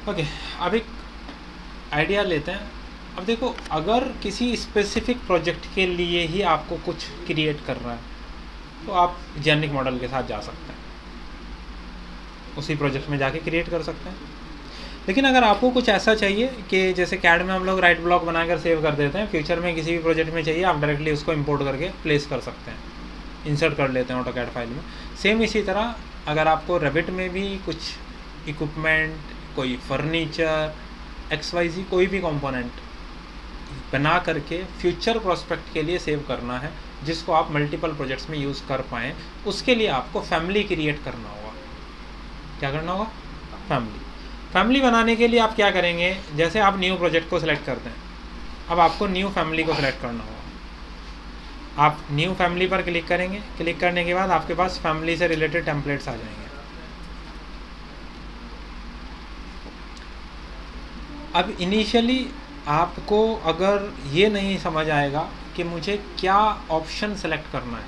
Okay, अब एक idea लेते हैं। अब देखो, अगर किसी स्पेसिफिक प्रोजेक्ट के लिए ही आपको कुछ क्रिएट करना है तो आप जेनेरिक मॉडल के साथ जा सकते हैं, उसी प्रोजेक्ट में जाके क्रिएट कर सकते हैं। लेकिन अगर आपको कुछ ऐसा चाहिए कि जैसे कैड में हम लोग राइट ब्लॉक बनाकर सेव कर देते हैं, फ्यूचर में किसी भी प्रोजेक्ट में चाहिए आप डायरेक्टली उसको इंपोर्ट करके प्लेस कर सकते हैं, इंसर्ट कर लेते हैं ऑटोकैड फाइल में। सेम इसी तरह अगर आपको रेविट में भी कुछ इक्विपमेंट, कोई फर्नीचर, XYZ कोई भी कंपोनेंट बना करके फ्यूचर प्रोस्पेक्ट के लिए सेव करना है जिसको आप मल्टीपल प्रोजेक्ट्स में यूज़ कर पाएँ, उसके लिए आपको फैमिली क्रिएट करना होगा। क्या करना होगा? फैमिली बनाने के लिए आप क्या करेंगे, जैसे आप न्यू प्रोजेक्ट को सिलेक्ट करते हैं, अब आपको न्यू फैमिली को सिलेक्ट करना होगा। आप न्यू फैमिली पर क्लिक करेंगे, क्लिक करने के बाद आपके पास फैमिली से रिलेटेड टेम्पलेट्स आ जाएंगे। अब इनिशियली आपको अगर ये नहीं समझ आएगा कि मुझे क्या ऑप्शन सेलेक्ट करना है,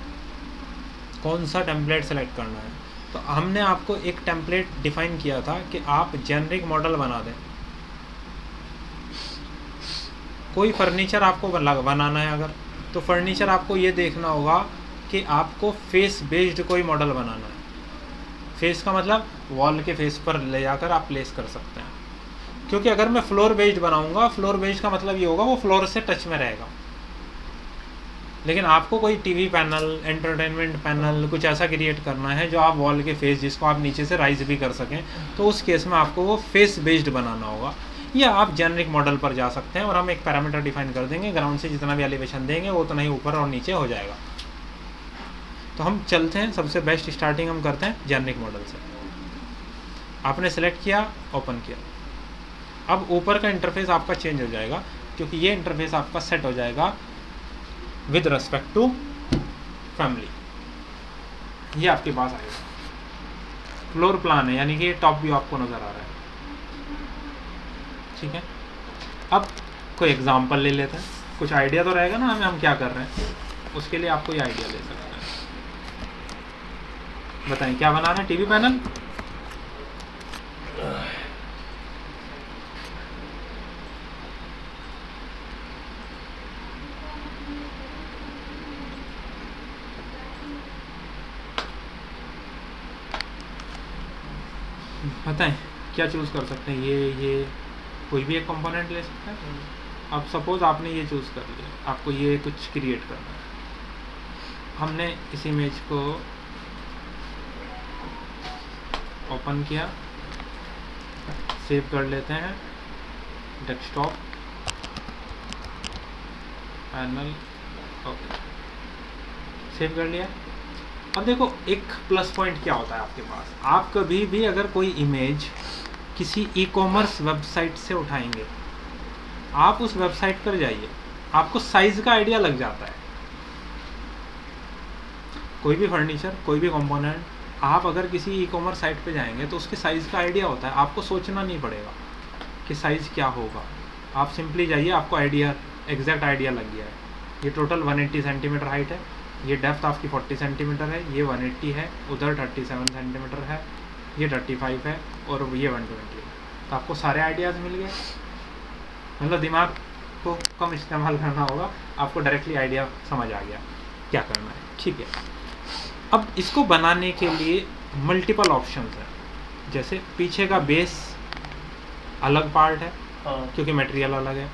कौन सा टेम्पलेट सेलेक्ट करना है, तो हमने आपको एक टेम्पलेट डिफाइन किया था कि आप जेनरिक मॉडल बना दें। कोई फर्नीचर आपको बनाना है अगर, तो फर्नीचर आपको ये देखना होगा कि आपको फेस बेस्ड कोई मॉडल बनाना है। फेस का मतलब वॉल के फेस पर ले जाकर आप प्लेस कर सकते हैं, क्योंकि अगर मैं फ्लोर बेस्ड बनाऊंगा, फ्लोर बेस्ड का मतलब ये होगा वो फ्लोर से टच में रहेगा। लेकिन आपको कोई टीवी पैनल, एंटरटेनमेंट पैनल, कुछ ऐसा क्रिएट करना है जो आप वॉल के फेस, जिसको आप नीचे से राइज भी कर सकें, तो उस केस में आपको वो फेस बेस्ड बनाना होगा। या आप जेनरिक मॉडल पर जा सकते हैं और हम एक पैरामीटर डिफाइन कर देंगे, ग्राउंड से जितना भी एलिवेशन देंगे वो उतना ही ऊपर और नीचे हो जाएगा। तो हम चलते हैं, सबसे बेस्ट स्टार्टिंग हम करते हैं जेनरिक मॉडल से। आपने सेलेक्ट किया, ओपन किया, अब ऊपर का इंटरफेस आपका चेंज हो जाएगा, क्योंकि ये इंटरफेस आपका सेट हो जाएगा विद रेस्पेक्ट टू फैमिली। ये आपके पास आएगा। फ्लोर प्लान है, यानी कि ये टॉप व्यू आपको नज़र आ रहा है। ठीक है, अब कोई एग्जांपल ले लेते हैं, कुछ आइडिया तो रहेगा ना हमें हम क्या कर रहे हैं, उसके लिए आप कोई आइडिया ले सकते हैं। बताएं क्या बनाना है? टीवी पैनल, बताएं क्या चूज़ कर सकते हैं? ये कोई भी एक कंपोनेंट ले सकते हैं। अब सपोज आपने ये चूज़ कर लिया, आपको ये कुछ क्रिएट करना है। हमने इस इमेज को ओपन किया, सेव कर लेते हैं, डेस्कटॉप, पैनल, ओके, सेव कर लिया। अब देखो एक प्लस पॉइंट क्या होता है आपके पास, आप कभी भी अगर कोई इमेज किसी ई-कॉमर्स वेबसाइट से उठाएंगे, आप उस वेबसाइट पर जाइए, आपको साइज का आइडिया लग जाता है। कोई भी फर्नीचर, कोई भी कंपोनेंट, आप अगर किसी ई-कॉमर्स साइट पे जाएंगे तो उसके साइज़ का आइडिया होता है, आपको सोचना नहीं पड़ेगा कि साइज़ क्या होगा। आप सिंपली जाइए, आपको आइडिया, एग्जैक्ट आइडिया लग गया है। ये टोटल 180 सेंटीमीटर हाइट है, ये डेप्थ आपकी 40 सेंटीमीटर है, ये 180 है, उधर 37 सेंटीमीटर है, ये 35 है और ये 120 है। तो आपको सारे आइडियाज़ मिल गए, मतलब दिमाग को कम इस्तेमाल करना होगा, आपको डायरेक्टली आइडिया समझ आ गया क्या करना है। ठीक है, अब इसको बनाने के लिए मल्टीपल ऑप्शंस हैं। जैसे पीछे का बेस अलग पार्ट है, क्योंकि मटेरियल अलग है,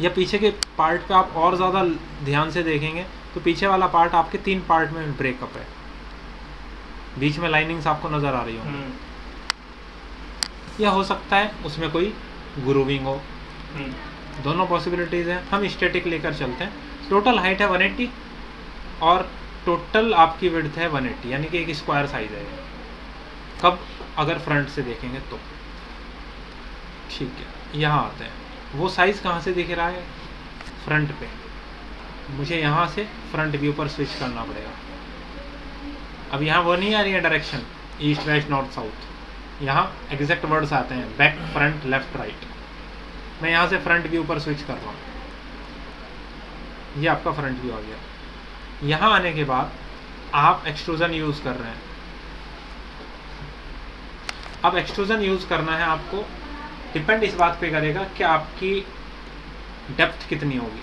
या पीछे के पार्ट पे आप और ज़्यादा ध्यान से देखेंगे तो पीछे वाला पार्ट आपके 3 पार्ट में ब्रेकअप है, बीच में लाइनिंग्स आपको नज़र आ रही होंगी। या हो सकता है उसमें कोई ग्रूविंग हो, दोनों पॉसिबिलिटीज़ हैं। हम स्टैटिक लेकर चलते हैं। टोटल हाइट है 180 और टोटल आपकी विड्थ है 180, यानी कि एक स्क्वायर साइज है। कब? अगर फ्रंट से देखेंगे तो। ठीक है, यहाँ आते हैं, वो साइज़ कहाँ से दिख रहा है? फ्रंट पे। मुझे यहाँ से फ्रंट व्यू पर स्विच करना पड़ेगा। अब यहाँ वो नहीं आ रही है direction east west north south, यहाँ एग्जैक्ट वर्ड्स आते हैं बैक, फ्रंट, लेफ्ट, राइट। मैं यहाँ से फ्रंट व्यू पर स्विच कर रहा हूँ, ये आपका फ्रंट व्यू आ गया। यहाँ आने के बाद आप एक्सट्रूजन यूज़ कर रहे हैं, अब एक्सट्रूजन यूज़ करना है आपको, डिपेंड इस बात पे करेगा कि आपकी डेप्थ कितनी होगी।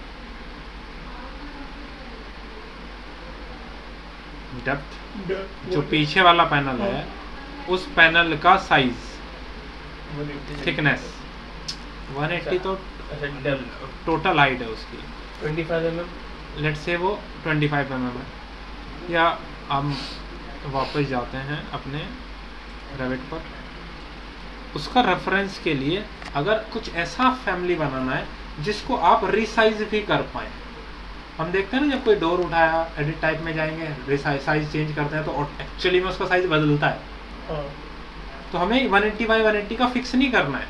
डेप्थ जो पीछे वाला पैनल है उस पैनल का साइज, थिकनेस 180 तो टोटल हाइट है उसकी 25 mm, लेट से वो 25 mm है। या हम वापस जाते हैं अपने रेविट पर, उसका रेफरेंस के लिए अगर कुछ ऐसा फैमिली बनाना है जिसको आप रिसाइज भी कर पाए। हम देखते हैं ना जब कोई डोर उठाया, एडिट टाइप में जाएंगे, साइज चेंज करते हैं तो एक्चुअली में उसका साइज बदलता है। हाँ। तो हमें 180 बाई 180 का फिक्स नहीं करना है,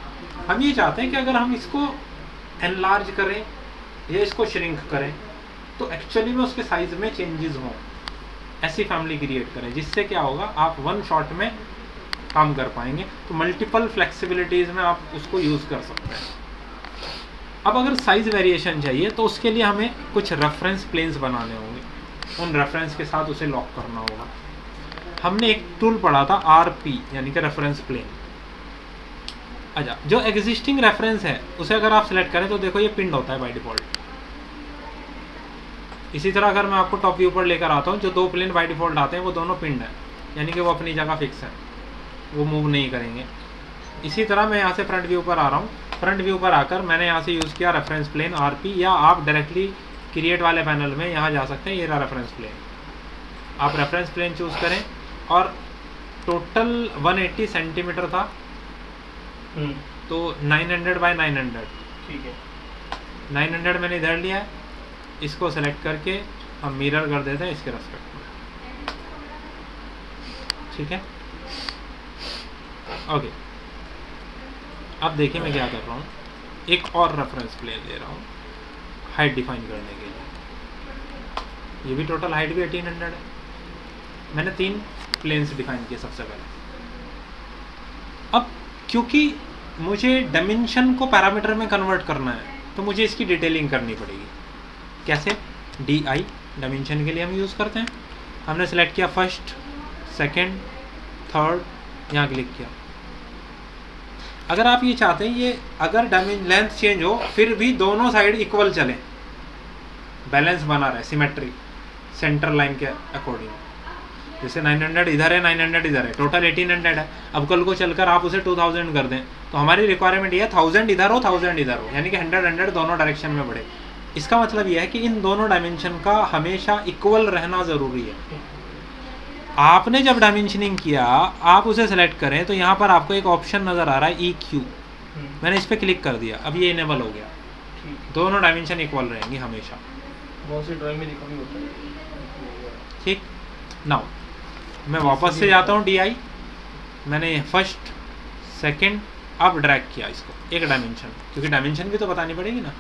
हम ये चाहते हैं कि अगर हम इसको एनलार्ज करें या इसको श्रिंक करें तो एक्चुअली में उसके साइज में चेंजेस हों। ऐसी फैमिली क्रिएट करें जिससे क्या होगा, आप वन शॉट में काम कर पाएंगे। तो मल्टीपल फ्लेक्सिबिलिटीज़ में आप उसको यूज़ कर सकते हैं। अब अगर साइज वेरिएशन चाहिए तो उसके लिए हमें कुछ रेफरेंस प्लेन्स बनाने होंगे, उन रेफरेंस के साथ उसे लॉक करना होगा। हमने एक टूल पढ़ा था RP यानी कि रेफरेंस प्लेन। अच्छा, जो एग्जिस्टिंग रेफरेंस है उसे अगर आप सिलेक्ट करें तो देखो ये पिंड होता है बाय डिफॉल्ट। इसी तरह अगर मैं आपको टॉप व्यू पर लेकर आता हूँ, जो दो प्लेन बाय डिफॉल्ट आते हैं वो दोनों पिंड हैं, यानी कि वो अपनी जगह फिक्स है, वो मूव नहीं करेंगे। इसी तरह मैं यहाँ से फ्रंट व्यू पर आ रहा हूँ, फ्रंट व्यू पर आकर मैंने यहाँ से यूज़ किया रेफरेंस प्लेन RP, या आप डायरेक्टली क्रिएट वाले पैनल में यहाँ जा सकते हैं, ये रहा रेफरेंस प्लेन। आप रेफरेंस प्लेन चूज़ करें और टोटल 180 सेंटीमीटर था, तो 900 बाय 900, ठीक है, 900 मैंने इधर लिया है। इसको सेलेक्ट करके हम मिरर कर देते हैं इसके रेस्पेक्ट में, ठीक है, ओके। अब देखिए मैं क्या कर रहा हूँ, एक और रेफरेंस प्लेन ले रहा हूँ हाइट डिफाइन करने के लिए। ये भी टोटल हाइट भी 1800 है। मैंने 3 प्लेन्स डिफाइन किए सबसे पहले। अब क्योंकि मुझे डायमेंशन को पैरामीटर में कन्वर्ट करना है तो मुझे इसकी डिटेलिंग करनी पड़ेगी। कैसे? DI डायमेंशन के लिए हम यूज़ करते हैं। हमने सेलेक्ट किया फर्स्ट, सेकंड, थर्ड, यहाँ क्लिक किया। अगर आप ये चाहते हैं ये अगर डायमेंशन लेंथ चेंज हो फिर भी दोनों साइड इक्वल चलें, बैलेंस बना रहे, सिमेट्री सेंटर लाइन के अकॉर्डिंग, जैसे 900 इधर है, 900 इधर है, टोटल 1800 है। अब कल को चलकर आप उसे 2000 कर दें तो हमारी रिक्वायरमेंट ये है 1000 इधर हो, 1000 इधर हो, यानी कि 100 दोनों डायरेक्शन में बढ़े। इसका मतलब यह है कि इन दोनों डायमेंशन का हमेशा इक्वल रहना ज़रूरी है। आपने जब डायमेंशनिंग किया आप उसे सेलेक्ट करें तो यहाँ पर आपको एक ऑप्शन नज़र आ रहा है EQ, मैंने इस पर क्लिक कर दिया, अब ये इनेबल हो गया। दोनों डायमेंशन इक्वल रहेंगे हमेशा, बहुत सी ड्राइंग में लिखा भी होता है। ठीक, नाउ मैं वापस से जाता हूँ DI, मैंने फर्स्ट, सेकंड, अब ड्रैग किया इसको एक डायमेंशन, क्योंकि डायमेंशन भी तो बतानी पड़ेगी ना,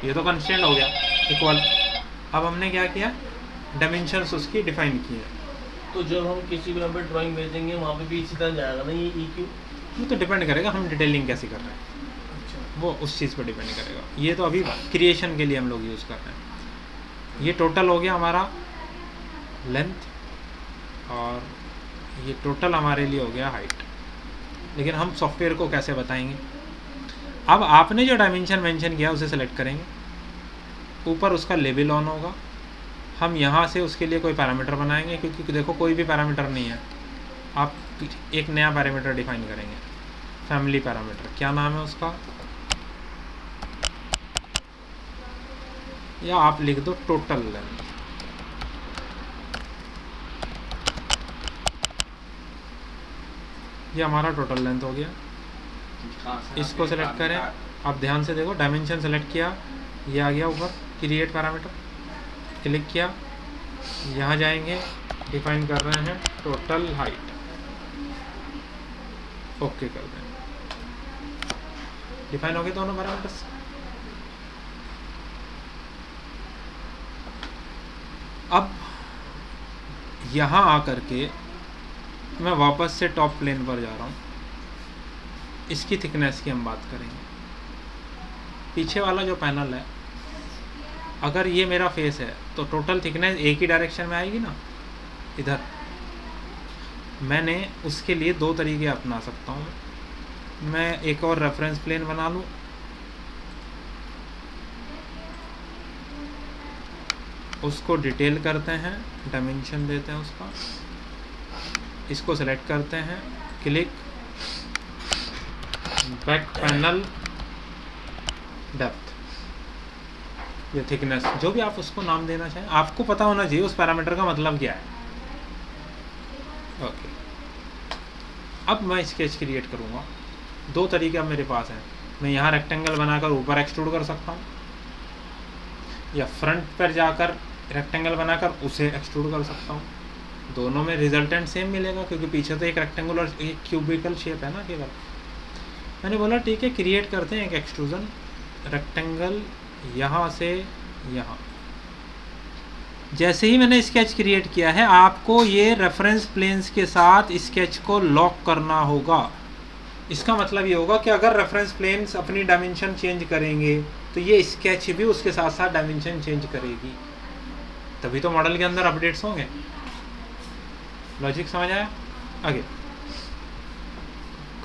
ये तो कंस्टेंट हो गया इक्वल। अब हमने क्या किया, डायमेंशंस उसकी डिफाइन की है। तो जब हम किसी भी पे ड्राइंग भेजेंगे वहाँ पे भी इसी तरह जाएगा ना ये EQ? वो तो डिपेंड करेगा हम डिटेलिंग कैसे कर रहे हैं, अच्छा, वो उस चीज़ पर डिपेंड करेगा। ये तो अभी क्रिएशन के लिए हम लोग यूज़ कर रहे हैं। ये टोटल हो गया हमारा लेंथ और ये टोटल हमारे लिए हो गया हाइट। लेकिन हम सॉफ्टवेयर को कैसे बताएंगे? अब आपने जो डायमेंशन मेंशन किया उसे सेलेक्ट करेंगे, ऊपर उसका लेवल ऑन होगा, हम यहाँ से उसके लिए कोई पैरामीटर बनाएंगे, क्योंकि देखो कोई भी पैरामीटर नहीं है, आप एक नया पैरामीटर डिफाइन करेंगे, फैमिली पैरामीटर। क्या नाम है उसका? या आप लिख दो टोटल लेंथ। ये हमारा टोटल लेंथ हो गया। इसको सेलेक्ट करें, आप ध्यान से देखो, डायमेंशन सेलेक्ट किया, ये आ गया ऊपर क्रिएट पैरामीटर, क्लिक किया, यहाँ जाएंगे, डिफाइन कर रहे हैं टोटल हाइट, ओके कर दें, डिफाइन हो गए दोनों पैरामीटर्स। अब यहाँ आकर के मैं वापस से टॉप प्लेन पर जा रहा हूँ, इसकी थिकनेस की हम बात करेंगे। पीछे वाला जो पैनल है, अगर ये मेरा फेस है तो टोटल थिकनेस एक ही डायरेक्शन में आएगी ना, इधर मैंने उसके लिए दो तरीके अपना सकता हूँ। मैं एक और रेफरेंस प्लेन बना लूँ, उसको डिटेल करते हैं, डायमेंशन देते हैं उसका, इसको सेलेक्ट करते हैं, क्लिक, बैक पैनल डेप्थ, ये थिकनेस, जो भी आप उसको नाम देना चाहें, आपको पता होना चाहिए उस पैरामीटर का मतलब क्या है। ओके, अब मैं स्केच क्रिएट करूँगा। दो तरीके अब मेरे पास हैं, मैं यहाँ रेक्टेंगल बनाकर ऊपर एक्सट्रूड कर सकता हूँ, या फ्रंट पर जाकर रेक्टेंगल बनाकर उसे एक्सट्रूड कर सकता हूँ। दोनों में रिजल्टेंट सेम मिलेगा, क्योंकि पीछे तो एक रेक्टेंगुलर एक क्यूबिकल शेप है ना केवल। मैंने बोला ठीक है, क्रिएट करते हैं एक एक्सट्रूजन, रेक्टेंगल यहाँ से यहाँ। जैसे ही मैंने स्केच क्रिएट किया है, आपको ये रेफरेंस प्लेन्स के साथ स्केच को लॉक करना होगा। इसका मतलब ये होगा कि अगर रेफरेंस प्लेन्स अपनी डायमेंशन चेंज करेंगे तो ये स्केच भी उसके साथ साथ डायमेंशन चेंज करेगी, तभी तो मॉडल के अंदर अपडेट्स होंगे। लॉजिक समझ आया? आगे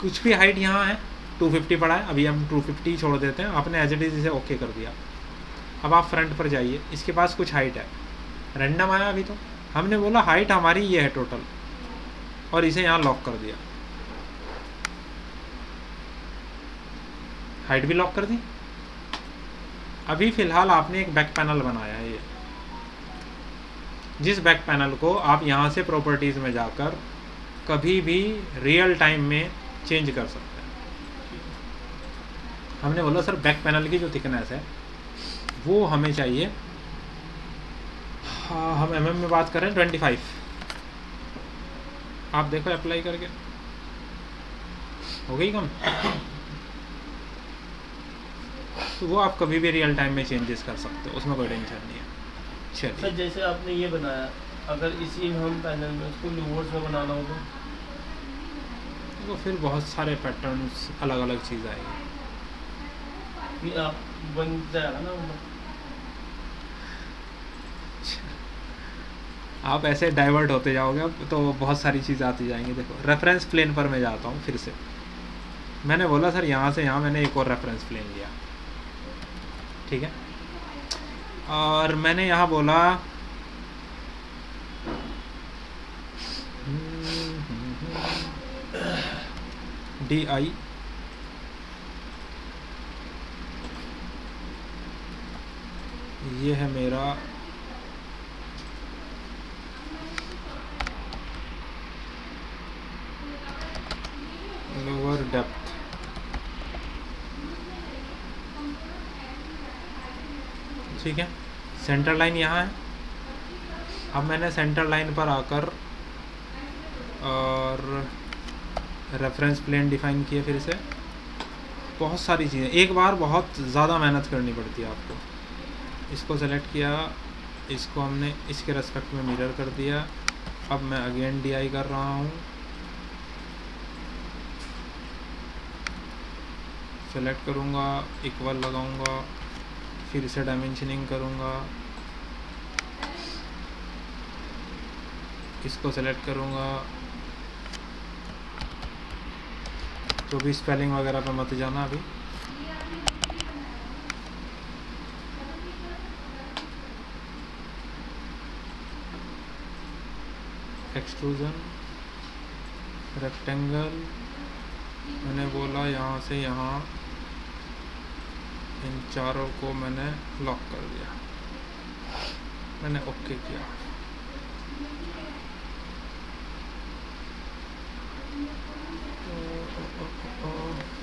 कुछ भी हाइट यहाँ है 250 पड़ा है, अभी हम 250 छोड़ देते हैं, आपने एज इट इज इसे ओके कर दिया। अब आप फ्रंट पर जाइए, इसके पास कुछ हाइट है, रैंडम आया अभी, तो हमने बोला हाइट हमारी ये है टोटल, और इसे यहाँ लॉक कर दिया, हाइट भी लॉक कर दी। अभी फ़िलहाल आपने एक बैक पैनल बनाया है, ये जिस बैक पैनल को आप यहाँ से प्रॉपर्टीज़ में जाकर कभी भी रियल टाइम में चेंज कर सकते हैं। हमने बोला सर बैक पैनल की जो थिकनेस है वो हमें चाहिए, हाँ हम mm में बात करें 25। आप देखो अप्लाई करके हो गई कम, तो वो आप कभी भी रियल टाइम में चेंजेस कर सकते हो, उसमें कोई टेंशन नहीं है। चलिए सर जैसे आपने ये बनाया, अगर इसी हम पैनल में उसको लूवर्स में बनाना होगा तो फिर बहुत सारे पैटर्न्स अलग अलग चीज़ आएगी, कि आप बन जाएगा ना वो। आप ऐसे डाइवर्ट होते जाओगे अब तो बहुत सारी चीज़ आती जाएंगी। देखो रेफरेंस प्लेन पर मैं जाता हूँ फिर से, मैंने बोला सर यहाँ से यहाँ मैंने एक और रेफरेंस प्लेन लिया, ठीक है, और मैंने यहाँ बोला DI ये है मेरा लोअर डेप्थ, ठीक है, सेंटर लाइन यहाँ है। अब मैंने सेंटर लाइन पर आकर और रेफरेंस प्लेन डिफाइन किए, फिर से बहुत सारी चीज़ें, एक बार बहुत ज़्यादा मेहनत करनी पड़ती है आपको। इसको सेलेक्ट किया, इसको हमने इसके रेस्पेक्ट में मिरर कर दिया। अब मैं अगेन DI कर रहा हूँ, सेलेक्ट करूँगा, इक्वल लगाऊँगा, फिर से डायमेंशनिंग करूँगा, इसको सेलेक्ट करूँगा। तो भी स्पेलिंग वगैरह पे मत जाना अभी। एक्सट्रूजन, रेक्टेंगल, मैंने बोला यहाँ से यहाँ, इन चारों को मैंने लॉक कर दिया, मैंने ओके किया।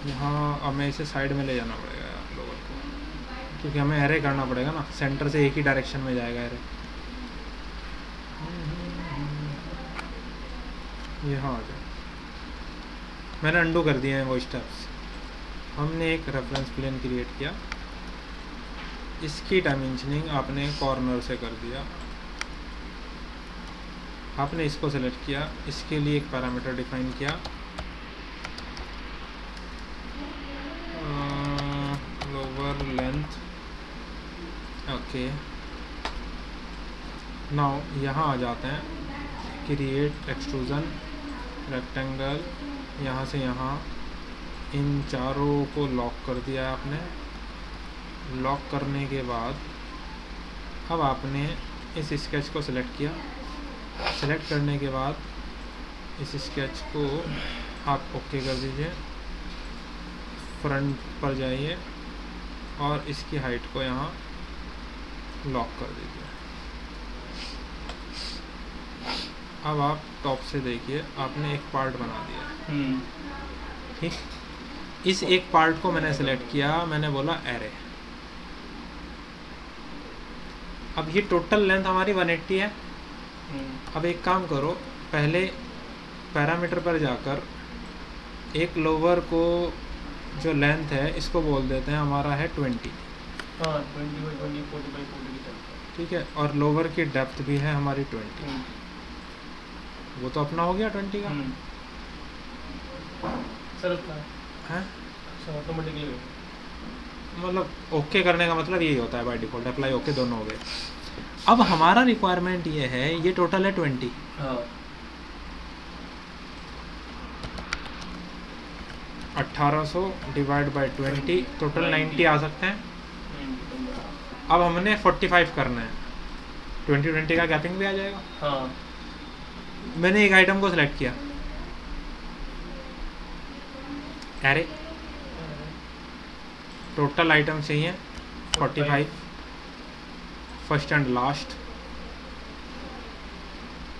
यहाँ अब मैं इसे साइड में ले जाना पड़ेगा आप लोगों को, क्योंकि हमें एरे करना पड़ेगा ना, सेंटर से एक ही डायरेक्शन में जाएगा एरे। यहाँ आ जाए, मैंने अंडू कर दिए हैं वो स्टेप्स। हमने एक रेफरेंस प्लेन क्रिएट किया, इसकी डायमेंशनिंग आपने कॉर्नर से कर दिया, आपने इसको सेलेक्ट किया, इसके लिए एक पैरामीटर डिफाइन किया, लोअर लेंथ, ओके। नाउ यहाँ आ जाते हैं, क्रिएट एक्सट्रूजन, रेक्टेंगल यहाँ से यहाँ इन चारों को लॉक कर दिया आपने। लॉक करने के बाद अब आपने इस स्केच को सिलेक्ट किया। सिलेक्ट करने के बाद इस स्केच को आप ओके कर दीजिए। फ्रंट पर जाइए और इसकी हाइट को यहाँ लॉक कर दीजिए। अब आप टॉप से देखिए, आपने एक पार्ट बना दिया। ठीक, इस एक पार्ट को मैंने सेलेक्ट किया, मैंने बोला एरे। अब ये टोटल लेंथ हमारी 180 है। अब एक काम करो, पहले पैरामीटर पर जाकर एक लोअर को जो लेंथ है इसको बोल देते हैं हमारा है 20। हाँ 20/20 40/40 की चलता ठीक है, और लोअर की डेप्थ भी है हमारी 20। है। वो तो अपना हो गया 20 का। सर अपना है सर ऑटोमेटिकली मतलब ओके करने का मतलब यही होता है बाय डिफॉल्ट, अप्लाई ओके दोनों हो गए। अब हमारा रिक्वायरमेंट ये है, ये टोटल है 20। हाँ 1800 डिवाइड बाय 20 टोटल 90 आ सकते हैं। अब हमने 45 करना है, 20 का गैपिंग भी आ जाएगा। हाँ मैंने एक आइटम को सिलेक्ट किया, एरे, टोटल आइटम चाहिए 45, फर्स्ट एंड लास्ट।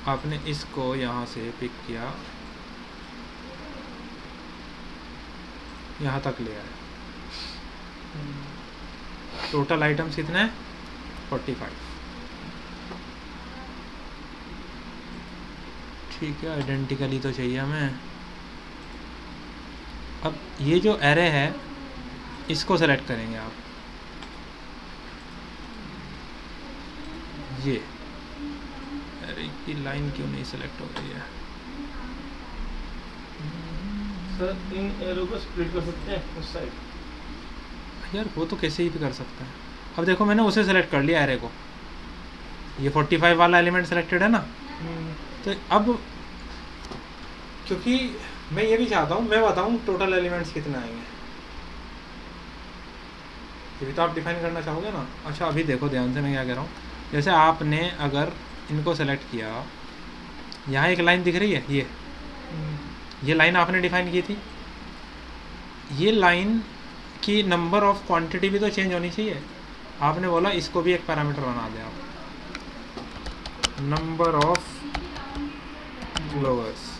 आपने इसको यहाँ से पिक किया, यहाँ तक ले आए। टोटल आइटम्स कितने हैं? 45। ठीक है, आइडेंटिकली तो चाहिए हमें। अब ये जो एरे है इसको सेलेक्ट करेंगे आप, ये एरे की लाइन क्यों नहीं सेलेक्ट हो रही है? सर इन एरो को स्प्लिट कर सकते हैं उस साइड। यार वो तो कैसे ही भी कर सकते हैं। अब देखो मैंने उसे सेलेक्ट कर लिया एरे को, ये 45 वाला एलिमेंट सेलेक्टेड है ना। तो अब क्योंकि मैं ये भी चाहता हूँ, मैं बताऊँ टोटल एलिमेंट्स कितने आएंगे, ये भी तो आप डिफाइन करना चाहोगे ना। अच्छा अभी देखो ध्यान से मैं क्या कह रहा हूँ। जैसे आपने अगर इनको सेलेक्ट किया, यहाँ एक लाइन दिख रही है, ये लाइन आपने डिफाइन की थी। ये लाइन की नंबर ऑफ क्वांटिटी भी तो चेंज होनी चाहिए। आपने बोला इसको भी एक पैरामीटर बना दें आप, नंबर ऑफ फ्लोवर्स।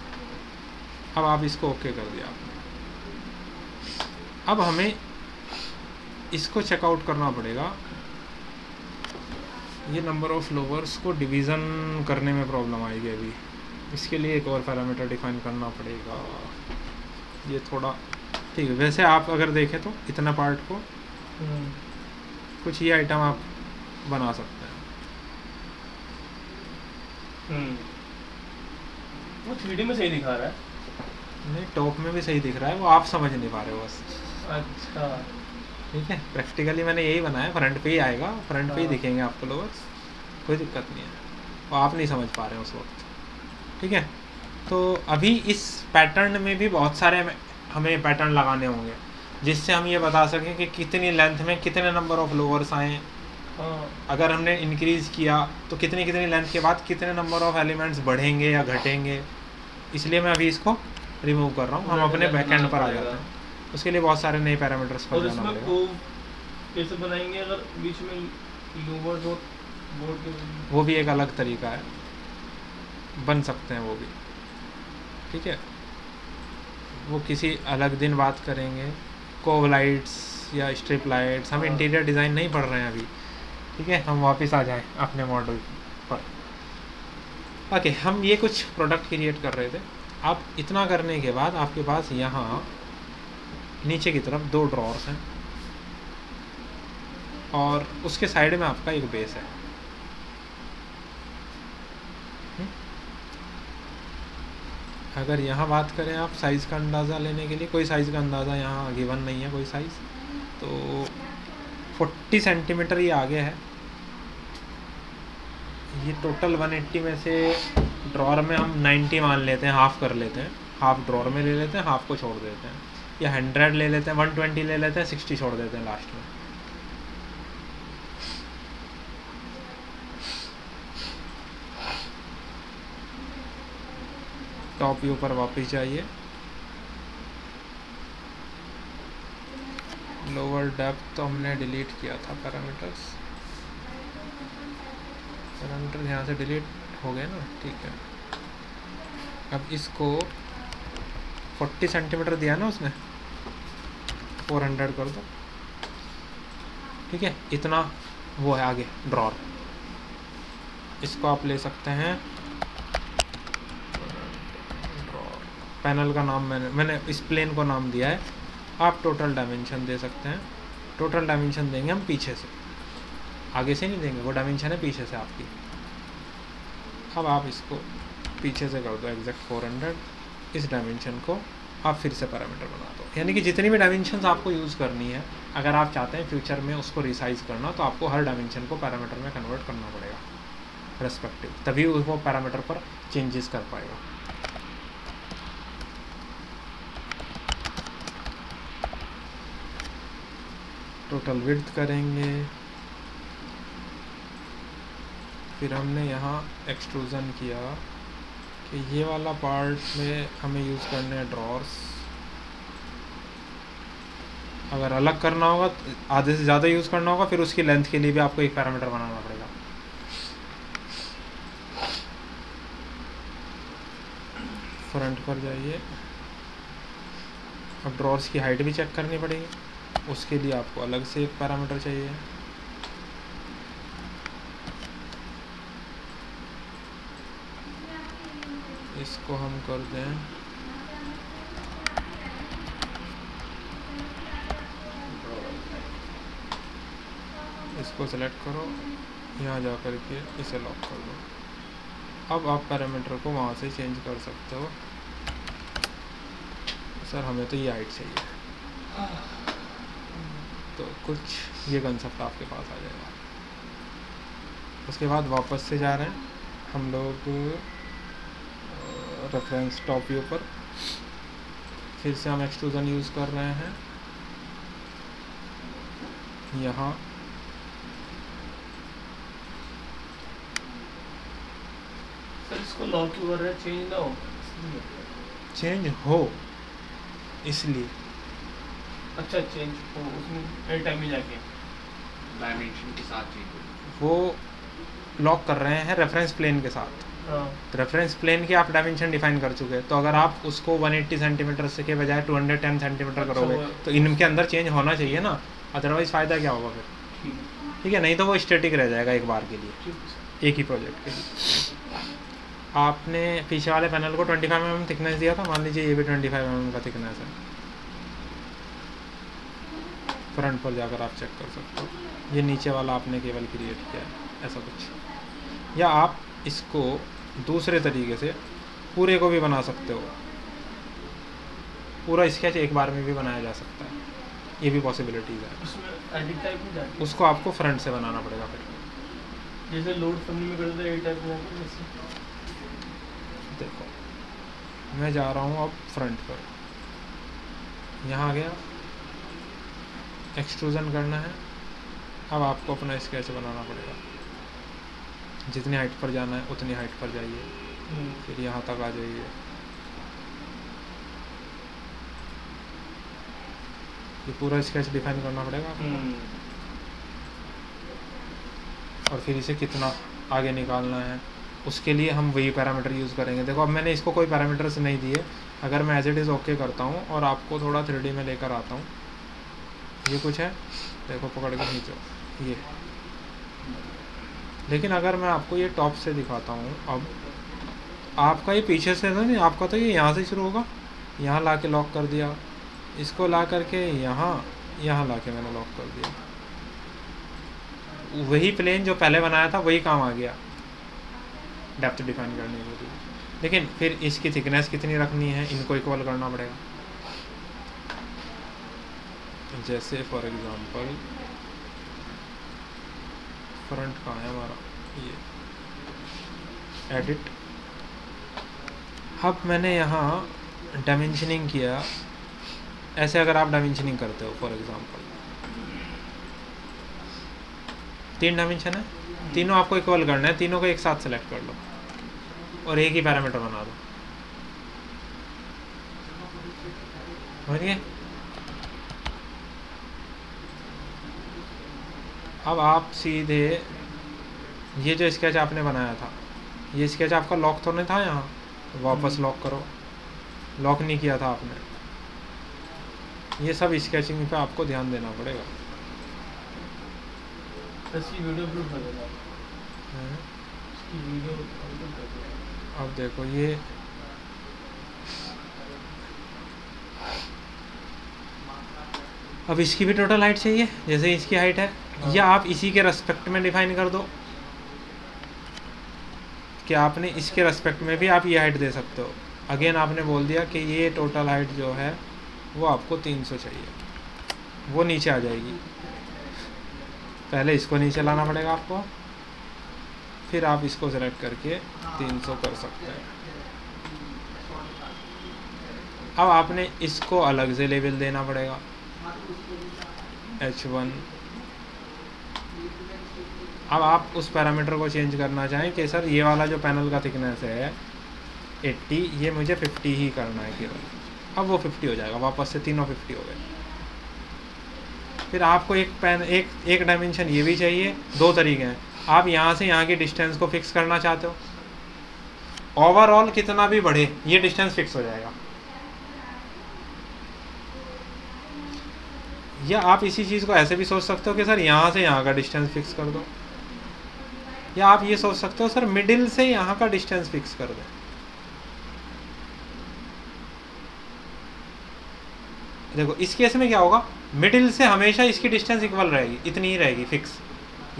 अब आप इसको ओके कर दिया आपने। अब हमें इसको चेकआउट करना पड़ेगा। ये नंबर ऑफ फ्लोवर्स को डिवीज़न करने में प्रॉब्लम आएगी अभी, इसके लिए एक और पैरामीटर डिफाइन करना पड़ेगा। ये थोड़ा ठीक है। वैसे आप अगर देखें तो इतना पार्ट को कुछ ये आइटम आप बना सकते हैं। वो 3D में सही दिखा रहा है। नहीं, टॉप में भी सही दिख रहा है, वो आप समझ नहीं पा रहे हो बस। अच्छा ठीक है, प्रैक्टिकली मैंने यही बनाया, फ्रंट पे ही आएगा, फ्रंट पे ही दिखेंगे आपको लोवर्स, कोई दिक्कत नहीं है। वो आप नहीं समझ पा रहे हैं उस वक्त। ठीक है, तो अभी इस पैटर्न में भी बहुत सारे हमें पैटर्न लगाने होंगे जिससे हम ये बता सकें कि कितनी लेंथ में कितने नंबर ऑफ लोवर्स आए। अगर हमने इंक्रीज़ किया तो कितनी कितनी लेंथ के बाद कितने नंबर ऑफ एलिमेंट्स बढ़ेंगे या घटेंगे। इसलिए मैं अभी इसको रिमूव कर रहा हूँ, हम अपने बैकएंड पर आ जाते हैं। उसके लिए बहुत सारे नए पैरामीटर्स पर जाना पड़ेगा। कैसे बनाएंगे अगर बीच में लोअर बोर्ड वो भी एक अलग तरीका है, बन सकते हैं वो भी। ठीक है, वो किसी अलग दिन बात करेंगे। कोव लाइट्स या स्ट्रिप लाइट्स, हम इंटीरियर डिज़ाइन नहीं पढ़ रहे हैं अभी। ठीक है, हम वापस आ जाएं अपने मॉडल पर। ओके, हम ये कुछ प्रोडक्ट क्रिएट कर रहे थे। अब इतना करने के बाद आपके पास यहाँ नीचे की तरफ 2 ड्रॉर्स हैं और उसके साइड में आपका एक बेस है। अगर यहाँ बात करें आप साइज़ का अंदाज़ा लेने के लिए, कोई साइज़ का अंदाज़ा यहाँ गिवन नहीं है कोई साइज़, तो 40 सेंटीमीटर ये आगे है। ये टोटल 180 में से ड्रॉर में हम 90 मान लेते हैं, हाफ कर लेते हैं, हाफ ड्रॉर में ले लेते हैं, हाफ को छोड़ देते हैं, या 100 ले लेते हैं, 120 ले लेते हैं, 60 छोड़ देते हैं लास्ट में। टॉप व्यू पर वापस जाइए, लोअर डेप्थ तो हमने डिलीट किया था, पैरामीटर्स यहाँ से डिलीट हो गए ना, ठीक है। अब इसको 40 सेंटीमीटर दिया ना उसने, 400 कर दो, ठीक है। इतना वो है आगे ड्रॉर, इसको आप ले सकते हैं ड्रॉर। पैनल का नाम मैंने इस प्लेन को नाम दिया है। आप टोटल डायमेंशन दे सकते हैं, टोटल डायमेंशन देंगे हम पीछे से, आगे से नहीं देंगे, वो डायमेंशन है पीछे से आपकी। अब आप इसको पीछे से कर दो एग्जैक्ट 400, इस डायमेंशन को आप फिर से पैरामीटर बना दो। यानी कि जितनी भी डायमेंशंस आपको यूज़ करनी है, अगर आप चाहते हैं फ्यूचर में उसको रिसाइज करना, तो आपको हर डायमेंशन को पैरामीटर में कन्वर्ट करना पड़ेगा रेस्पेक्टिव, तभी वो पैरामीटर पर चेंजेस कर पाएगा। टोटल विड्थ करेंगे, फिर हमने यहाँ एक्सट्रूज़न किया कि ये वाला पार्ट में हमें यूज़ करने हैं ड्रॉर्स। अगर अलग करना होगा, आधे से ज़्यादा यूज़ करना होगा, फिर उसकी लेंथ के लिए भी आपको एक पैरामीटर बनाना पड़ेगा। फ्रंट पर जाइए, अब ड्रॉर्स की हाइट भी चेक करनी पड़ेगी, उसके लिए आपको अलग से एक पैरामीटर चाहिए। इसको हम कर दें इसको सेलेक्ट करो, यहाँ जा कर के इसे लॉक कर दो। अब आप पैरामीटर को वहाँ से चेंज कर सकते हो। सर हमें तो ये हाइट चाहिए, तो कुछ ये कंसेप्ट आपके पास आ जाएगा। उसके बाद वापस से जा रहे हैं हम लोग रेफरेंस टॉप व्यू पर, फिर से हम एक्सट्रूजन यूज़ कर रहे हैं। यहाँ सर इसको लॉक क्यों कर रहे हैं, चेंज ना हो? चेंज हो इसलिए। अच्छा चेंज हो, उसमें एड टाइम में जाके डायमेंशन के साथ चेंज वो लॉक कर रहे हैं रेफरेंस प्लेन के साथ। तो रेफरेंस प्लेन के आप डायमेंशन डिफाइन कर चुके हैं, तो अगर आप उसको 180 सेंटीमीटर से के बजाय 210 सेंटीमीटर करोगे तो इनके अंदर चेंज होना चाहिए ना, अदरवाइज फ़ायदा क्या होगा फिर? ठीक है, नहीं तो वो स्टैटिक रह जाएगा एक बार के लिए, एक ही प्रोजेक्ट के लिए। आपने पीछे वाले पैनल को 25 mm थिकनेस दिया था, मान लीजिए ये भी 25 mm का थिकनेस है। फ्रंट पर जाकर आप चेक कर सकते हो, ये नीचे वाला आपने केवल क्रिएट किया है ऐसा कुछ। या आप इसको दूसरे तरीके से पूरे को भी बना सकते हो, पूरा स्केच एक बार में भी बनाया जा सकता है, ये भी पॉसिबिलिटीज़ है। उसमें एडिट टाइप में जाके उसको आपको फ्रंट से बनाना पड़ेगा फिर। जैसे लोड फैमिली में करते हैं एडिट टाइप में जाके, जैसे देखो मैं जा रहा हूँ अब फ्रंट पर, यहाँ आ गया, एक्सट्रूजन करना है। अब आपको अपना स्केच बनाना पड़ेगा, जितनी हाइट पर जाना है उतनी हाइट पर जाइए, फिर यहाँ तक आ जाइए। ये पूरा स्केच डिफाइन करना पड़ेगा और फिर इसे कितना आगे निकालना है, उसके लिए हम वही पैरामीटर यूज़ करेंगे। देखो अब मैंने इसको कोई पैरामीटर्स नहीं दिए, अगर मैं एज इट इज़ ओके करता हूँ और आपको थोड़ा 3D में लेकर आता हूँ, ये कुछ है, देखो पकड़ के खींचो ये। लेकिन अगर मैं आपको ये टॉप से दिखाता हूँ, अब आपका ये पीछे से था नहीं, आपका तो ये यहाँ से शुरू होगा, यहाँ ला के लॉक कर दिया, इसको ला करके यहाँ ला के मैंने लॉक कर दिया। वही प्लेन जो पहले बनाया था वही काम आ गया डेप्थ डिफाइन करने के लिए। लेकिन फिर इसकी थिकनेस कितनी रखनी है, इनको इक्वल करना पड़ेगा। जैसे फॉर एग्जांपल फ्रंट कहाँ है हमारा, ये एडिट अब मैंने यहाँ डायमेंशनिंग किया, ऐसे अगर आप डायमेंशनिंग करते हो फॉर एग्जांपल, 3 डायमेंशन है, तीनों आपको इक्वल करना है, तीनों को एक साथ सेलेक्ट कर लो और एक ही पैरामीटर बना दो, समझ गए? अब आप सीधे ये जो स्केच आपने बनाया था, ये स्केच आपका लॉक तो नहीं था यहाँ, वापस लॉक करो, लॉक नहीं किया था आपने, ये सब स्केचिंग पे आपको ध्यान देना पड़ेगा। इसकी वीडियो अपलोड कर देना, इसकी वीडियो अपलोड कर देना। अब देखो ये अब इसकी भी टोटल हाइट चाहिए जैसे इसकी हाइट है, या आप इसी के रेस्पेक्ट में डिफाइन कर दो कि आपने इसके रेस्पेक्ट में भी आप ये हाइट दे सकते हो। अगेन आपने बोल दिया कि ये टोटल हाइट जो है वो आपको 300 चाहिए, वो नीचे आ जाएगी, पहले इसको नीचे लाना पड़ेगा आपको, फिर आप इसको सेलेक्ट करके 300 कर सकते हैं। अब आपने इसको अलग से लेवल देना पड़ेगा, H1। अब आप उस पैरामीटर को चेंज करना चाहें कि सर ये वाला जो पैनल का थिकनेस है 80, ये मुझे 50 ही करना है केवल, अब वो 50 हो जाएगा, वापस से तीनों 50 हो गए। फिर आपको एक डायमेंशन ये भी चाहिए, 2 तरीके हैं, आप यहाँ से यहाँ की डिस्टेंस को फिक्स करना चाहते हो, ओवरऑल कितना भी बढ़े ये डिस्टेंस फिक्स हो जाएगा, या आप इसी चीज़ को ऐसे भी सोच सकते हो कि सर यहाँ से यहाँ का डिस्टेंस फिक्स कर दो, या आप ये सोच सकते हो सर मिडिल से यहाँ का डिस्टेंस फिक्स कर दो। देखो इस केस में क्या होगा, मिडिल से हमेशा इसकी डिस्टेंस इक्वल रहेगी, इतनी ही रहेगी फिक्स,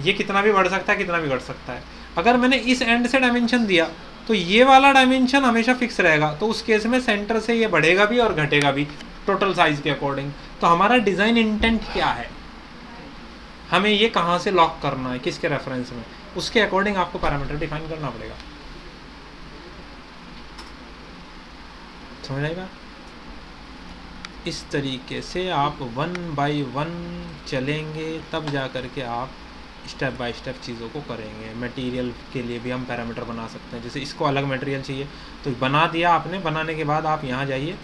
ये कितना भी बढ़ सकता है कितना भी घट सकता है। अगर मैंने इस एंड से डायमेंशन दिया तो ये वाला डायमेंशन हमेशा फिक्स रहेगा, तो उस केस में सेंटर से ये बढ़ेगा भी और घटेगा भी टोटल साइज के अकॉर्डिंग। तो हमारा डिज़ाइन इंटेंट क्या है, हमें ये कहाँ से लॉक करना है, किसके रेफरेंस में, उसके अकॉर्डिंग आपको पैरामीटर डिफाइन करना पड़ेगा। समझ आई बात? इस तरीके से आप 1 बाय 1 चलेंगे, तब जा कर के आप स्टेप बाय स्टेप चीज़ों को करेंगे। मटेरियल के लिए भी हम पैरामीटर बना सकते हैं, जैसे इसको अलग मटेरियल चाहिए तो बना दिया आपने, बनाने के बाद आप यहाँ जाइए,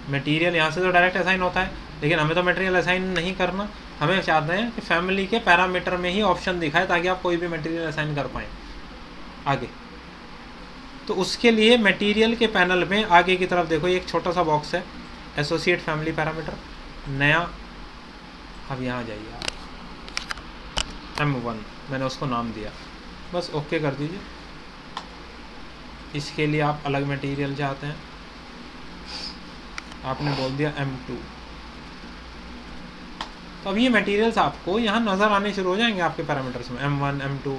मटेरियल यहाँ से तो डायरेक्ट असाइन होता है, लेकिन हमें तो मटेरियल असाइन नहीं करना, हमें चाहते हैं कि फैमिली के पैरामीटर में ही ऑप्शन दिखाए ताकि आप कोई भी मटेरियल असाइन कर पाएँ आगे। तो उसके लिए मटेरियल के पैनल में आगे की तरफ देखो, एक छोटा सा बॉक्स है, एसोसिएट फैमिली पैरामीटर, नया। अब यहाँ जाइए आप, M1 मैंने उसको नाम दिया, बस ओके कर दीजिए। इसके लिए आप अलग मटेरियल चाहते हैं, आपने बोल दिया M2। तो अब ये मटेरियल्स आपको यहाँ नज़र आने शुरू हो जाएंगे आपके पैरामीटर्स में, M1 M2।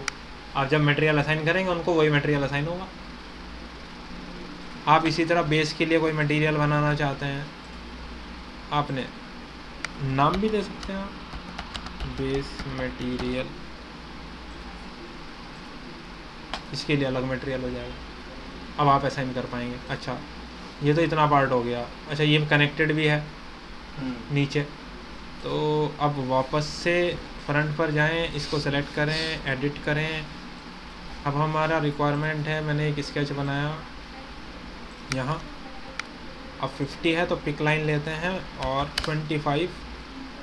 आप जब मटेरियल असाइन करेंगे उनको वही मटेरियल असाइन होगा। आप इसी तरह बेस के लिए कोई मटेरियल बनाना चाहते हैं, आपने नाम भी दे सकते हैं, बेस मटेरियल, इसके लिए अलग मटेरियल हो जाएगा। अब आप असाइन कर पाएंगे। अच्छा ये तो इतना पार्ट हो गया, अच्छा ये कनेक्टेड भी है नीचे, तो अब वापस से फ्रंट पर जाएं, इसको सेलेक्ट करें, एडिट करें। अब हमारा रिक्वायरमेंट है, मैंने एक स्केच बनाया यहाँ, अब 50 है तो पिक लाइन लेते हैं और 25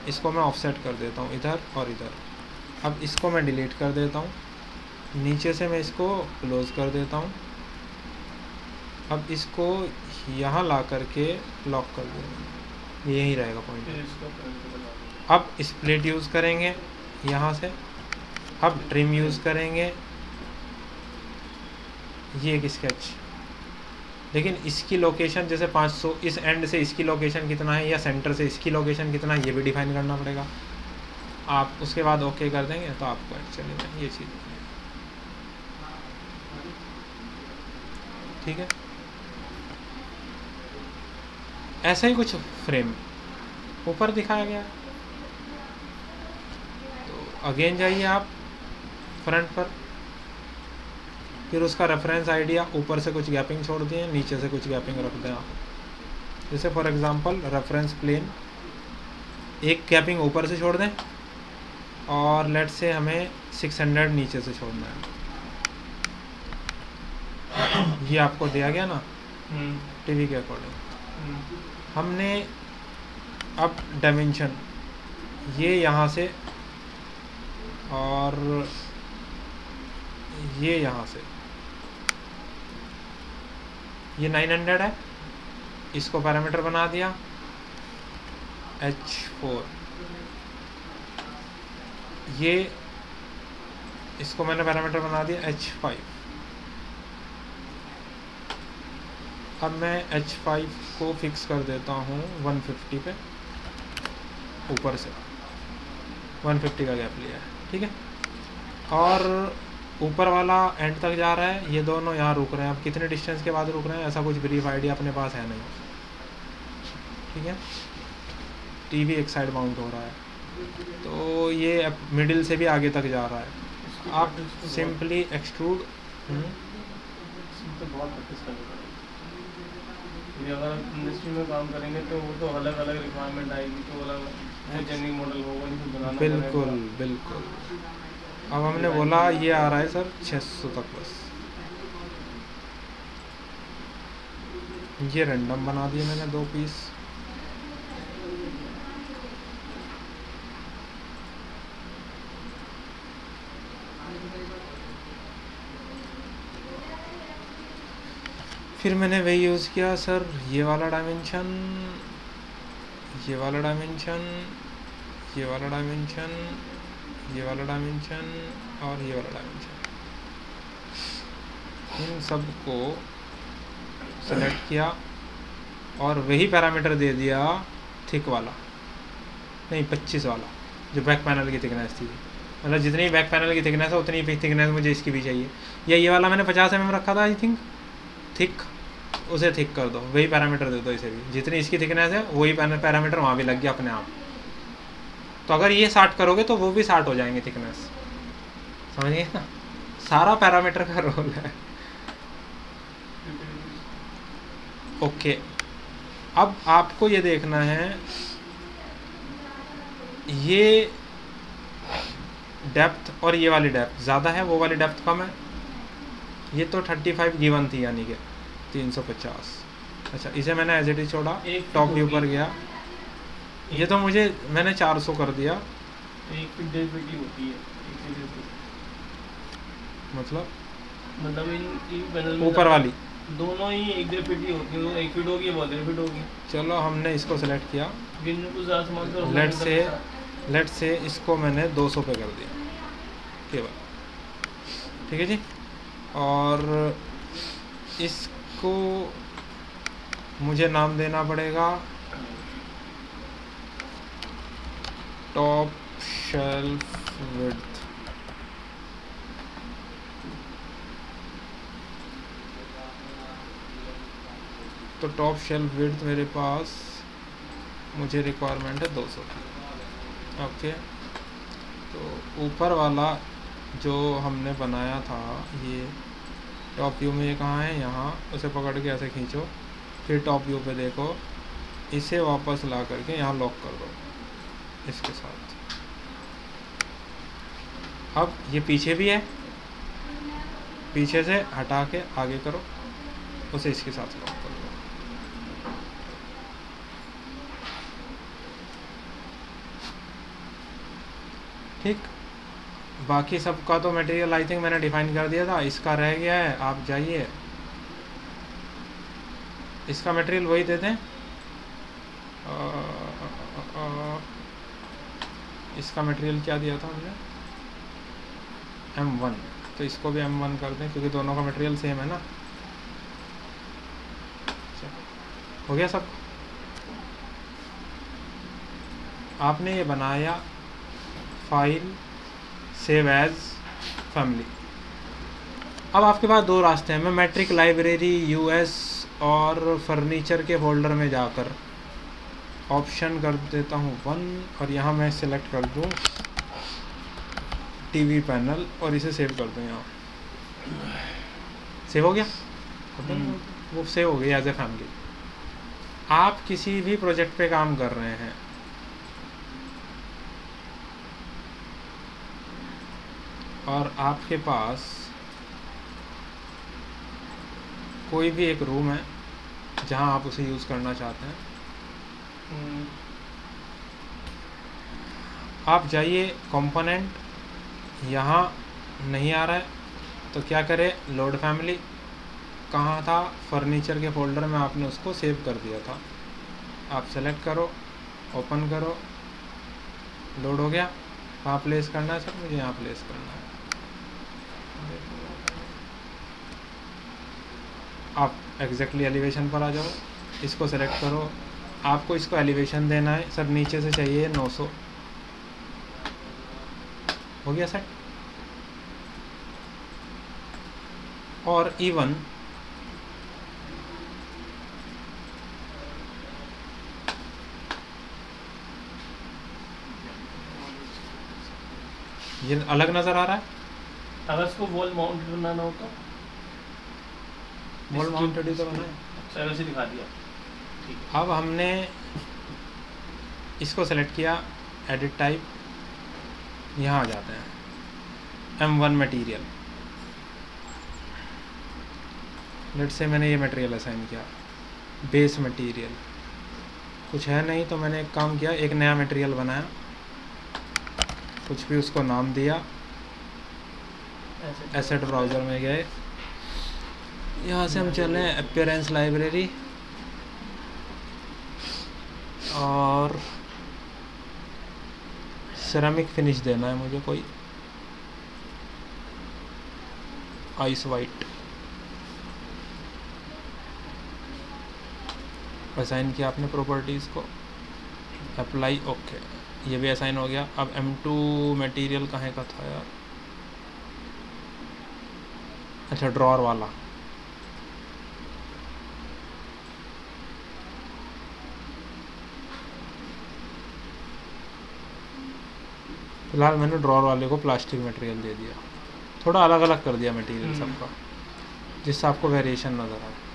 इसको मैं ऑफसेट कर देता हूँ इधर और इधर। अब इसको मैं डिलीट कर देता हूँ, नीचे से मैं इसको क्लोज़ कर देता हूँ। अब इसको यहाँ ला करके लॉक कर देंगे, यही रहेगा पॉइंट। अब स्प्लिट यूज़ करेंगे यहाँ से, अब ट्रिम यूज़ करेंगे, ये एक स्केच, लेकिन इसकी लोकेशन जैसे 500, इस एंड से इसकी लोकेशन कितना है या सेंटर से इसकी लोकेशन कितना है, ये भी डिफाइन करना पड़ेगा। आप उसके बाद ओके कर देंगे तो आपको एक्चुअली में ये चीज़ ठीक है। ऐसा ही कुछ फ्रेम ऊपर दिखाया गया। तो अगेन जाइए आप फ्रंट पर, फिर उसका रेफरेंस आइडिया, ऊपर से कुछ गैपिंग छोड़ दिए, नीचे से कुछ गैपिंग रख दें आप। जैसे फॉर एग्जांपल रेफरेंस प्लेन, एक गैपिंग ऊपर से छोड़ दें और लेट से हमें 600 नीचे से छोड़ना है। ये आपको दिया गया ना टीवी के अकॉर्डिंग। हमने अब डायमेंशन ये यहाँ से और ये यहाँ से, ये 900 है, इसको पैरामीटर बना दिया H4। ये इसको मैंने पैरामीटर बना दिया H5। अब मैं H5 को फिक्स कर देता हूँ 150 पे, ऊपर से 150 का गैप लिया है, ठीक है। और ऊपर वाला एंड तक जा रहा है, ये दोनों यहाँ रुक रहे हैं। अब कितने डिस्टेंस के बाद रुक रहे हैं ऐसा कुछ ब्रीफ आइडिया अपने पास है नहीं, ठीक है। टीवी एक साइड माउंट हो रहा है, तो ये अब मिडिल से भी आगे तक जा रहा है। आप सिंपली एक्सट्रूड तो बहुत प्रैक्टिस करनी पड़ेगी। ये अगर इंडस्ट्री में काम करेंगे तो वो तो अलग अलग रिक्वायरमेंट आएगी, तो अलग जेनिक मॉडल होगा, नहीं बनाना बिल्कुल बिल्कुल। अब हमने बोला ये आ रहा है सर 600 तक, बस ये रैंडम बना दिए मैंने 2 पीस। फिर मैंने वही यूज़ किया सर, ये वाला डायमेंशन, ये वाला डायमेंशन, ये वाला डायमेंशन, ये वाला डायमेंशन और ये वाला डायमेंशन। इन सब को सेलेक्ट किया और वही पैरामीटर दे दिया थिक वाला, नहीं 25 वाला, जो बैक पैनल की थिकनेस थी। मतलब जितनी बैक पैनल की थिकनेस है उतनी थिकनेस मुझे इसकी भी चाहिए। या ये वाला मैंने 50 mm रखा था आई थिंक, थिक, उसे थिक कर दो, वही पैरामीटर दे दो इसे भी, जितनी इसकी थिकनेस है वही पैरामीटर वहाँ भी लग गया अपने आप। तो अगर ये 60 करोगे तो वो भी 60 हो जाएंगे थिकनेस, समझिए ना, सारा पैरामीटर का रोल है। ओके, अब आपको ये देखना है ये डेप्थ और ये वाली डेप्थ ज़्यादा है, वो वाली डेप्थ कम है। ये तो 35 गिवन थी, यानी कि 350। अच्छा, इसे मैंने एज इट इज छोड़ा, टॉप व्यू पर गया, ये तो मुझे मैंने 400 कर दिया। 1 फीट 1.5 फीट ही होती है, 1 से 1.5 फीट। मतलब इन पैनल में ऊपर वाली दोनों ही 1.5 फीट ही होती है, 1 फीट होगी, वो 1.5 फीट होगी। चलो हमने इसको सेलेक्ट किया, लेट लेट से इसको मैंने 200 पे कर दिया केवल, ठीक है जी। और इसको मुझे नाम देना पड़ेगा टॉप शेल्फ विड्थ। तो टॉप शेल्फ विड्थ मेरे पास मुझे रिक्वायरमेंट है 200 की। ओके, तो ऊपर वाला जो हमने बनाया था, ये टॉप व्यू में ये कहाँ है, यहाँ, उसे पकड़ के ऐसे खींचो, फिर टॉप व्यू पे देखो, इसे वापस ला करके यहाँ लॉक कर दो इसके साथ। अब ये पीछे भी है, पीछे से हटा के आगे करो, उसे इसके साथ लॉक कर दो। ठीक, बाकी सबका तो मटेरियल आई थिंक मैंने डिफाइन कर दिया था, इसका रह गया है, आप जाइए इसका मटेरियल वही दे दें। इसका मटेरियल क्या दिया था हमने, M1, तो इसको भी M1 कर दें क्योंकि दोनों का मटेरियल सेम है ना। हो गया सब। आपने ये बनाया फाइल सेव एज फैमिली। अब आपके पास 2 रास्ते हैं, मैं मैट्रिक लाइब्रेरी US और फर्नीचर के फोल्डर में जाकर ऑप्शन कर देता हूँ 1 और यहाँ मैं सिलेक्ट कर दूँ टीवी पैनल और इसे सेव कर दूँ यहाँ। सेव हो गया, वो सेव हो गई एज ए फैमिली। आप किसी भी प्रोजेक्ट पे काम कर रहे हैं, और आपके पास कोई भी एक रूम है जहां आप उसे यूज़ करना चाहते हैं, आप जाइए कंपोनेंट, यहाँ नहीं आ रहा है तो क्या करें, लोड फैमिली कहाँ था, फर्नीचर के फोल्डर में आपने उसको सेव कर दिया था, आप सेलेक्ट करो, ओपन करो, लोड हो गया। कहाँ प्लेस करना है सर, मुझे यहाँ प्लेस करना है। आप एग्जैक्टली एलिवेशन पर आ जाओ, इसको सेलेक्ट करो, आपको इसको एलिवेशन देना है सर, नीचे से चाहिए 900, हो गया सेट। और इवन ये अलग नज़र आ रहा है। अगर इसको वॉल माउंटेड बनाना हो तो वॉल माउंटेड ही तो बना है। अच्छा, वैसे दिखा दिया, ठीक है। अब हमने इसको सेलेक्ट किया, एडिट टाइप, यहाँ आ जाते हैं M1 मटेरियल। लेट से मैंने ये मटेरियल असाइन किया, बेस मटेरियल, कुछ है नहीं तो मैंने एक काम किया, एक नया मटेरियल बनाया, कुछ भी उसको नाम दिया, एसेट ब्राउज़र में गए, यहाँ से हम चले अपीयरेंस लाइब्रेरी, और सिरेमिक फिनिश देना है मुझे, कोई आइस वाइट असाइन किया आपने प्रॉपर्टीज़ को, अप्लाई, ओके, ये भी असाइन हो गया। अब M2 मटेरियल कहाँ का था यार, अच्छा ड्रॉअर वाला, फिलहाल मैंने ड्रॉअर वाले को प्लास्टिक मटेरियल दे दिया, थोड़ा अलग अलग कर दिया मटेरियल सबका, जिससे आपको वेरिएशन नज़र आए।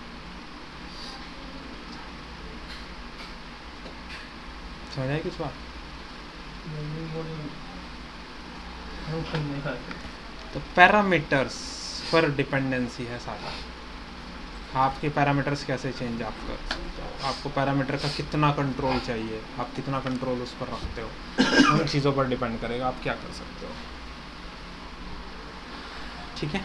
समझ आई कुछ बात? तो पैरामीटर्स पर डिपेंडेंसी है सारा, आपके पैरामीटर्स कैसे चेंज आप कर सकते हो, आपको पैरामीटर का कितना कंट्रोल चाहिए, आप कितना कंट्रोल उस पर रखते हो, उन चीज़ों पर डिपेंड करेगा आप क्या कर सकते हो। ठीक है।